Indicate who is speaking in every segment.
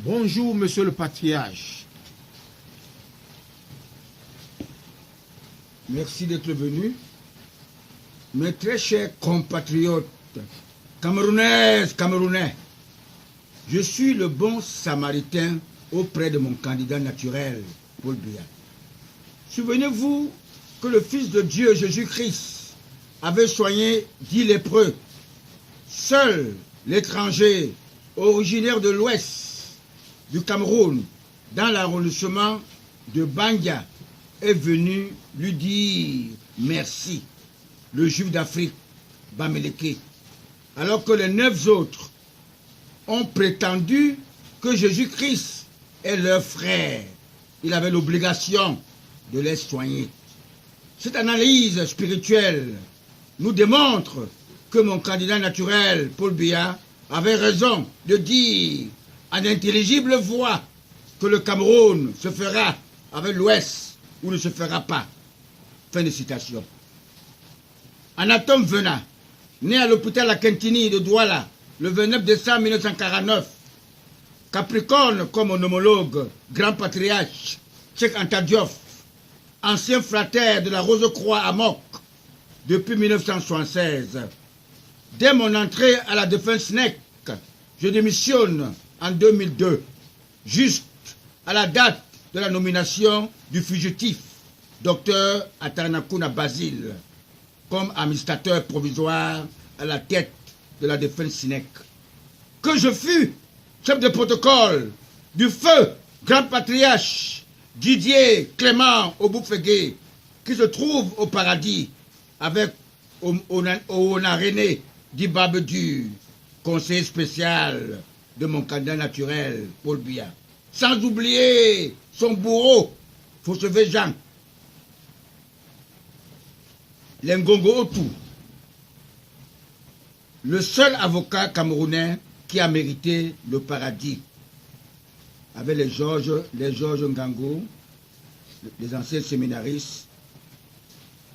Speaker 1: Bonjour, monsieur le patriarche. Merci d'être venu. Mes très chers compatriotes, Camerounaises, Camerounais, je suis le bon samaritain auprès de mon candidat naturel, Paul Biya. Souvenez-vous que le Fils de Dieu, Jésus-Christ, avait soigné 10 lépreux. Seul l'étranger originaire de l'ouest du Cameroun, dans l'arrondissement de Bandia, est venu lui dire merci, le juif d'Afrique, Bamileke, alors que les 9 autres ont prétendu que Jésus-Christ est leur frère. Il avait l'obligation de les soigner. Cette analyse spirituelle nous démontre que mon candidat naturel, Paul Biya, avait raison de dire en intelligible voix que le Cameroun se fera avec l'Ouest ou ne se fera pas. Fin de citation. Anatome Vena, né à l'hôpital Akentini de Douala le 29 décembre 1949, Capricorne comme mon homologue, grand patriarche, Cheikh Anta Diop, ancien frater de la Rose-Croix à Mok depuis 1976. Dès mon entrée à la défense NEC, je démissionne en 2002, juste à la date de la nomination du fugitif, Dr Atanakuna Basile, comme administrateur provisoire à la tête de la défense SINEC. Que je fus chef de protocole du feu grand patriarche Didier Clément Oboufégué, qui se trouve au paradis avec Oona René Dibabedu, conseiller spécial de mon candidat naturel, Paul Biya. Sans oublier son bourreau, Fossevé Jean, Lengongo Otu, le seul avocat camerounais qui a mérité le paradis, avec les Georges Ngango, les anciens séminaristes,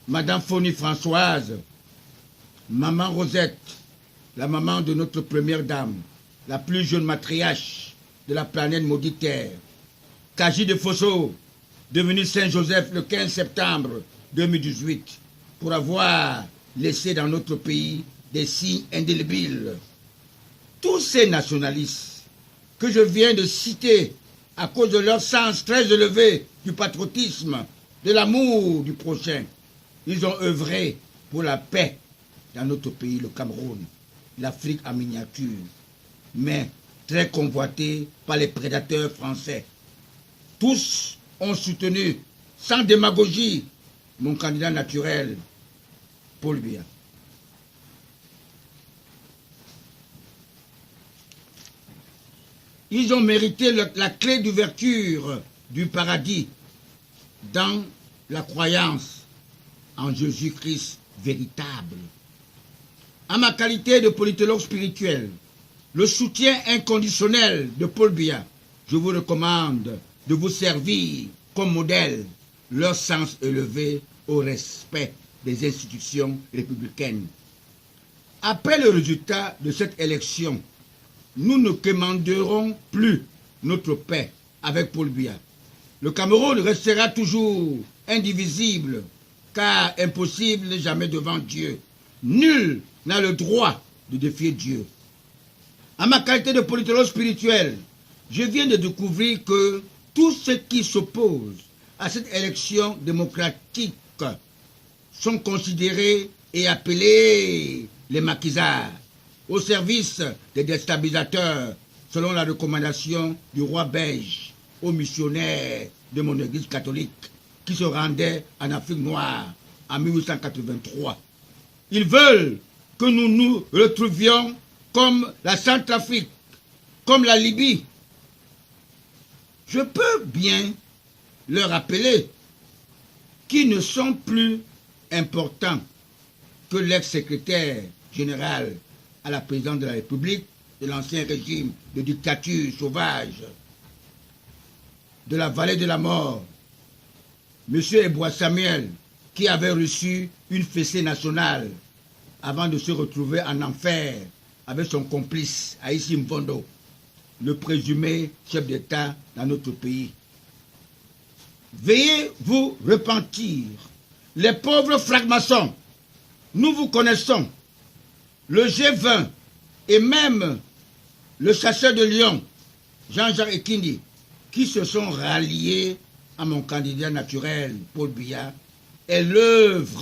Speaker 1: Madame Foni Françoise, Maman Rosette, la maman de notre première dame, la plus jeune matriarche de la planète maudite Terre, Kaji de Fosso, devenu Saint-Joseph le 15 septembre 2018, pour avoir laissé dans notre pays des signes indélébiles. Tous ces nationalistes que je viens de citer à cause de leur sens très élevé du patriotisme, de l'amour du prochain, ils ont œuvré pour la paix dans notre pays, le Cameroun, l'Afrique en miniature, mais très convoité par les prédateurs français. Tous ont soutenu, sans démagogie, mon candidat naturel, Paul Biya. Ils ont mérité la clé d'ouverture du paradis dans la croyance en Jésus-Christ véritable. En ma qualité de politologue spirituel, le soutien inconditionnel de Paul Biya, je vous recommande de vous servir comme modèle leur sens élevé au respect des institutions républicaines. Après le résultat de cette élection, nous ne commanderons plus notre paix avec Paul Biya. Le Cameroun restera toujours indivisible, car impossible n'est jamais devant Dieu. Nul n'a le droit de défier Dieu. En ma qualité de politologue spirituel, je viens de découvrir que tous ceux qui s'opposent à cette élection démocratique sont considérés et appelés les maquisards, au service des déstabilisateurs, selon la recommandation du roi belge aux missionnaires de mon église catholique qui se rendaient en Afrique noire en 1883. Ils veulent que nous nous retrouvions comme la Centrafrique, comme la Libye. Je peux bien leur rappeler qu'ils ne sont plus importants que l'ex-secrétaire général à la présidence de la République de l'ancien régime de dictature sauvage de la vallée de la mort, M. Ebois Samuel, qui avait reçu une fessée nationale avant de se retrouver en enfer avec son complice Aïssim Vondo. le présumé chef d'État dans notre pays. Veuillez vous repentir. Les pauvres francs-maçons, nous vous connaissons. Le G20 et même le chasseur de lions, Jean-Jacques Ekindi, qui se sont ralliés à mon candidat naturel, Paul Biya, est l'œuvre